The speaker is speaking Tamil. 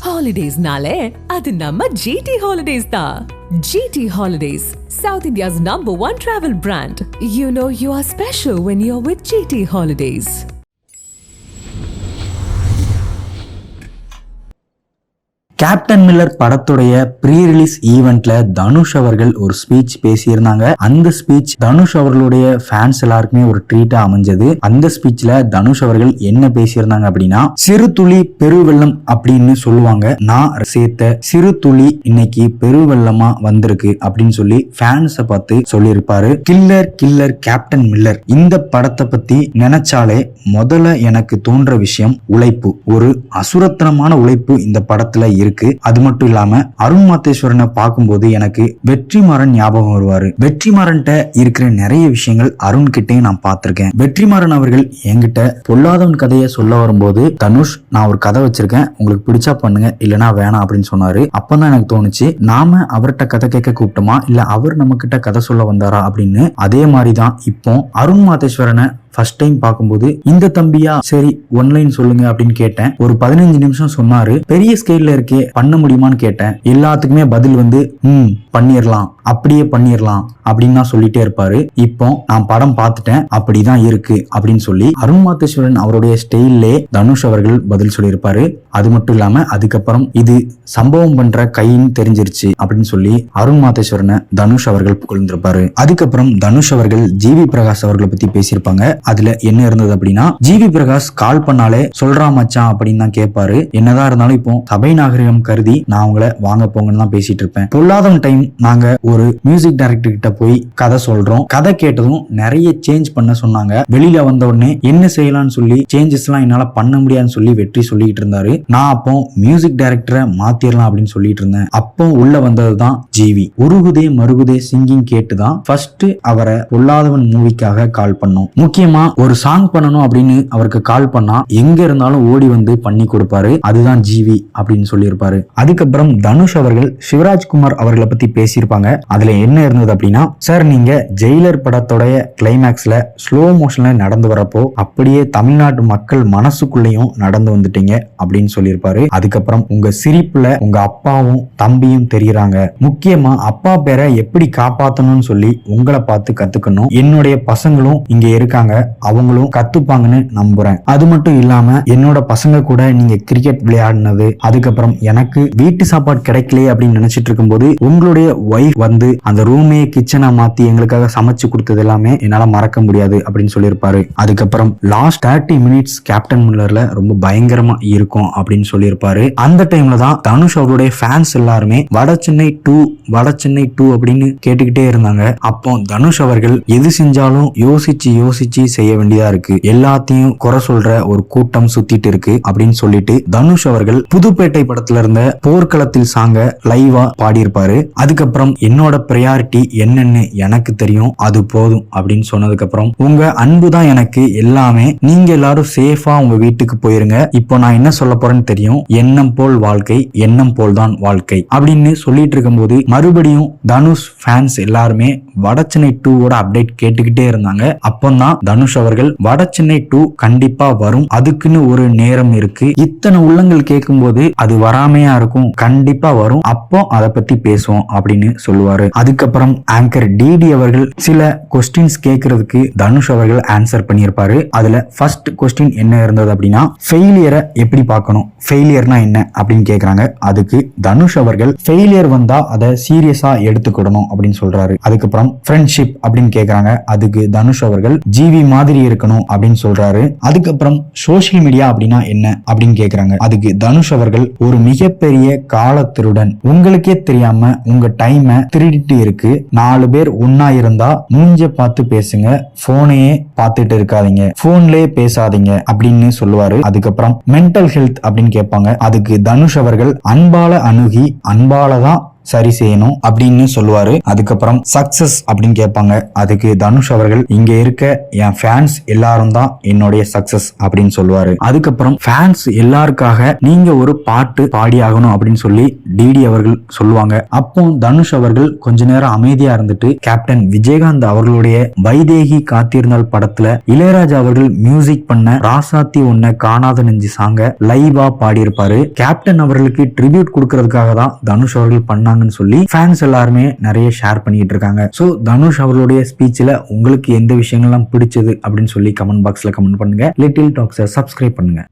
Holidays-nale, adu namma GT Holidays da. GT Holidays, South India's #1 travel brand. You know you are special when you're with GT Holidays. Captain Miller படத்துடைய ப்ரீ ரிலீஸ் ஈவெண்ட்ல தனுஷ் அவர்கள் ஒரு ஸ்பீச் பேசியிருந்தாங்க. அந்த ஸ்பீச் தனுஷ் அவர்களுடைய ஃபேன்ஸ் எல்லாருக்குமே ஒரு ட்ரீட்டா அமைஞ்சது. அந்த ஸ்பீச்ல தனுஷ் அவர்கள் என்ன பேசியிருந்தாங்க அப்படின்னா, சிறு துளி பெருவெள்ளம் அப்படின்னு சொல்லுவாங்க. நான் சேர்த்த சிறு துளி இன்னைக்கு பெருவெள்ளமா வந்திருக்கு அப்படின்னு சொல்லி ஃபேன்ஸை பார்த்து சொல்லியிருப்பாரு. Killer killer captain Miller. இந்த படத்தை பத்தி நினைச்சாலே முதல்ல எனக்கு தோன்ற விஷயம் உழைப்பு. ஒரு அசுரத்தனமான உழைப்பு இந்த படத்துல இருக்கு. அது மட்டும் இல்லாம அருண் மாதேஸ்வரனை பார்க்கும்போது எனக்கு வெற்றிமாறன் ஞாபகம் வருவாரு. வெற்றிமாறன்ட்ட இருக்கிற நிறைய விஷயங்கள் அருண் கிட்டே நான் பார்த்திருக்கேன். வெற்றிமாறன் அவர்கள் என்கிட்ட பொல்லாதவன் கதையை சொல்ல வரும்போது, தனுஷ் நான் ஒரு கதை வச்சிருக்கேன், உங்களுக்கு பிடிச்சா பண்ணுங்க இல்லனா வேணாம் அப்படின்னு சொன்னாரு. அப்பதான் எனக்கு தோணுச்சு, நாம அவர்கிட்ட கதை கேட்க கூப்பிட்டோமா இல்ல அவர் நம்ம கிட்ட கதை சொல்ல வந்தாரா அப்படின்னு. அதே மாதிரிதான் இப்போ அருண் மாதேஸ்வரனை ஃபர்ஸ்ட் டைம் பார்க்கும்போது, இந்த தம்பியா சரி ஒன்லைன் சொல்லுங்க அப்படின்னு கேட்டேன். ஒரு 15 நிமிஷம் சொன்னாரு. பெரிய ஸ்கேல்ல இருக்கே பண்ண முடியுமான்னு கேட்டேன். எல்லாத்துக்குமே பதில் வந்து பண்ணிடலாம், அப்படியே பண்ணிடலாம் அப்படின்னு தான் சொல்லிட்டே இருப்பாரு. இப்போ நான் படம் பார்த்துட்டேன், அப்படிதான் இருக்கு அப்படின்னு சொல்லி அருண் மாதேஸ்வரன் அவருடைய ஸ்டைல்லே தனுஷ் அவர்கள் பதில் சொல்லியிருப்பாரு. அது மட்டும் இல்லாம அதுக்கப்புறம் இது சம்பவம் பண்ற கைன்னு தெரிஞ்சிருச்சு அப்படின்னு சொல்லி அருண் மாதேஸ்வரனை தனுஷ் அவர்கள் புகழ்ந்திருப்பாரு. அதுக்கப்புறம் தனுஷ் அவர்கள் ஜிவி பிரகாஷ் அவர்களை பத்தி பேசியிருப்பாங்க. அதுல என்ன இருந்தது அப்படின்னா, ஜிவி பிரகாஷ் கால் பண்ணாலே சொல்றா மச்சான் அப்படின்னு தான் கேட்பாரு. என்னதான் இருந்தாலும் இப்போ சபை நாகரிகம் கருதி நான் உங்களை வாங்க போங்கன்னு தான் பேசிட்டு இருப்பேன். பொல்லாதவன் டைம் நாங்க ஒரு மியூசிக் டைரக்டர் கிட்ட போய் கதை சொல்றோம். கதை கேட்டதும் நிறைய சேஞ்ச் பண்ண சொன்னாங்க. வெளியில வந்த உடனே என்ன செய்யலாம்னு சொல்லி சேஞ்சஸ் எல்லாம் என்னால பண்ண முடியாதுன்னு சொல்லி வெற்றி சொல்லிட்டு இருந்தாரு. நான் அப்போ மியூசிக் டைரக்டரை மாத்திரலாம் அப்படின்னு சொல்லிட்டு இருந்தேன். அப்போ உள்ள வந்ததுதான் ஜிவி. உருகுதே மருகுதே சிங்கிங் கேட்டுதான் ஃபர்ஸ்ட் அவரை பொல்லாதவன் மூவிக்காக கால் பண்ணோம். முக்கியமா ஒரு சாங் பண்ணணும் அப்படின்னு அவருக்கு கால் பண்ணா எங்க இருந்தாலும் ஓடி வந்து பண்ணி கொடுப்பாரு. அதுதான் ஜிவி அப்படின்னு சொல்லியிருப்பாரு. அதுக்கப்புறம் தனுஷ் அவர்கள் சிவராஜ்குமார் அவர்களை பத்தி பேசியிருப்பாங்க. அதுல என்ன இருந்தது அப்படின்னா, சார் நீங்க ஜெயிலர் படத்தோடைய கிளைமேக்ஸ்ல ஸ்லோ மோஷன்ல நடந்து வரப்போ அப்படியே தமிழ்நாட்டு மக்கள் மனசுக்குள்ளேயும் நடந்து வந்துட்டீங்க அப்படின்னு சொல்லியிருப்பாரு. அதுக்கப்புறம் உங்க சிரிப்புல உங்க அப்பாவும் தம்பியும் தெரியுறாங்க. முக்கியமா அப்பா பேரை எப்படி காப்பாத்தணும்னு சொல்லி உங்களை பார்த்து கத்துக்கணும். என்னுடைய பசங்களும் இங்க இருக்காங்க, அவங்களும் கத்துப்பாங்கன்னு நம்புறேன். அது மட்டும் இல்லாம என்னோட பசங்க கூட நீங்க கிரிக்கெட் விளையாடினது, அதுக்கப்புறம் எனக்கு வீட்டு சாப்பாடு கிடைக்கலையே அப்படின்னு நினைச்சிட்டு இருக்கும்போது உங்களுடைய ஒய்ஃப் வந்து அந்த ரூமே கிச்சனை மாத்தி எங்களுக்காக சமைச்சு கொடுத்தது எல்லாமே என்னால மறக்க முடியாது அப்படின்னு சொல்லியிருப்பாரு. அதுக்கப்புறம் லாஸ்ட் 30 மினிட்ஸ் கேப்டன் மில்லர்ல ரொம்ப பயங்கரமா இருக்கும் அப்படின்னு சொல்லியிருப்பாரு. அந்த டைம்ல தான் தனுஷ் அவருடைய ஃபேன்ஸ் எல்லாருமே வட சென்னை 2 அப்படின்னு கேட்டுக்கிட்டே இருந்தாங்க. அப்போ தனுஷ் அவர்கள் எது செஞ்சாலும் யோசிச்சு செய்ய வேண்டியதா இருக்கு, எல்லாத்தையும் குறை சொல்ற ஒரு கூட்டம் சுத்திட்டு இருக்கு அப்படின்னு சொல்லிட்டு தனுஷ் அவர்கள் புதுப்பேட்டை படத்துல இருந்த போர்க்களத்தில் சாங்க லைவா பாடியிருப்பாரு. அதுக்கப்புறம் என்னோட பிரையாரிட்டி என்னன்னு எனக்கு தெரியும், அது போதும் அப்படின்னு சொன்னதுக்கு அப்புறம் உங்க அன்பு தான் எனக்கு எல்லாமே, நீங்க எல்லாரும் சேஃபா உங்க வீட்டுக்கு போயிருங்க, இப்போ நான் என்ன சொல்ல போறேன்னு தெரியும், எண்ணம் போல் வாழ்க்கை எண்ணம் போல் தான் வாழ்க்கை அப்படின்னு சொல்லிட்டு இருக்கும்போது மறுபடியும் தனுஷ் ஃபேன்ஸ் எல்லாருமே வடச்சென்னை 2 அப்டேட் கேட்டுக்கிட்டே இருந்தாங்க. அப்பதான் தனுஷ் அவர்கள் வடச்சென்னை 2 கண்டிப்பா வரும், அதுக்குன்னு ஒரு நேரம் இருக்கு, இத்தனை உள்ளங்கள் கேட்கும் போது அது வராமையா இருக்கும், கண்டிப்பா வரும், அப்போ அதை பத்தி பேசுவோம் அப்படின்னு சொல்லுவாரு. அதுக்கப்புறம் ஆங்கர் டிடி அவர்கள் சில கொஸ்டின்ஸ் கேட்கறதுக்கு தனுஷ் அவர்கள் ஆன்சர் பண்ணியிருப்பாரு. அதுல ஃபர்ஸ்ட் கொஸ்டின் என்ன இருந்தது அப்படின்னா, ஃபெயிலியரை எப்படி பார்க்கணும், ஃபெயிலியர்னா என்ன அப்படின்னு கேக்குறாங்க. அதுக்கு தனுஷ் அவர்கள் ஃபெயிலியர் வந்தா அதை சீரியஸா எடுத்துக்கிடணும் அப்படின்னு சொல்றாரு. அதுக்கப்புறம் ஃப்ரெண்ட்ஷிப் அப்படின்னு கேக்குறாங்க. அதுக்கு தனுஷ் அவர்கள் ஜிவி மாதிரி இருக்கணும் அப்படின்னு சொல்றாரு. அதுக்கப்புறம் சோசியல் மீடியா அப்படின்னா என்ன அப்படின்னு கேக்குறாங்க. அதுக்கு தனுஷ் அவர்கள் ஒரு மிகப்பெரிய காலத்திருடன், உங்களுக்கே தெரியாம உங்க டைமை திருடிட்டு இருக்கு, 4 பேர் ஒன்னா இருந்தா மூஞ்ச பார்த்து பேசுங்க, போனையே பார்த்துட்டு இருக்காதீங்க, போன்லயே பேசாதீங்க அப்படின்னு சொல்லுவாரு. அதுக்கப்புறம் மென்டல் ஹெல்த் அப்படின்னு கேட்பாங்க. அதுக்கு தனுஷ் அவர்கள் அன்பால அணுகி அன்பாலதான் சரி செய்யணும் அப்படின்னு சொல்லுவாரு. அதுக்கப்புறம் சக்சஸ் அப்படின்னு கேட்பாங்க. அதுக்கு தனுஷ் அவர்கள் இங்க இருக்க என் ஃபேன்ஸ் எல்லாரும் தான் என்னுடைய சக்சஸ் அப்படின்னு சொல்லுவாரு. அதுக்கப்புறம் ஃபேன்ஸ் எல்லாருக்காக நீங்க ஒரு பாட்டு பாடி ஆகணும் அப்படின்னு சொல்லி டிடி அவர்கள் சொல்லுவாங்க. அப்போ தனுஷ் அவர்கள் கொஞ்ச நேரம் அமைதியா இருந்துட்டு கேப்டன் விஜயகாந்த் அவர்களுடைய வைதேகி காத்திருந்தால் படத்துல இளையராஜா அவர்கள் மியூசிக் பண்ண ராசாத்தி ஒன்ன காணாத நெஞ்சு சாங்க லைவா பாடியிருப்பாரு. கேப்டன் அவர்களுக்கு ட்ரிபியூட் கொடுக்கறதுக்காக தான் தனுஷ் அவர்கள் பண்ணாங்கன்னு சொல்லி ஃபேன்ஸ் எல்லாருமே நிறைய ஷேர் பண்ணிட்டு இருக்காங்க. சோ தனுஷ் அவர்களுடைய ஸ்பீச்ல உங்களுக்கு எந்த விஷயங்கள்லாம் பிடிச்சது அப்படின்னு சொல்லி கமெண்ட் பாக்ஸ்ல கமெண்ட் பண்ணுங்க. லிட்டில் டாக்ஸை சப்ஸ்கிரைப் பண்ணுங்க.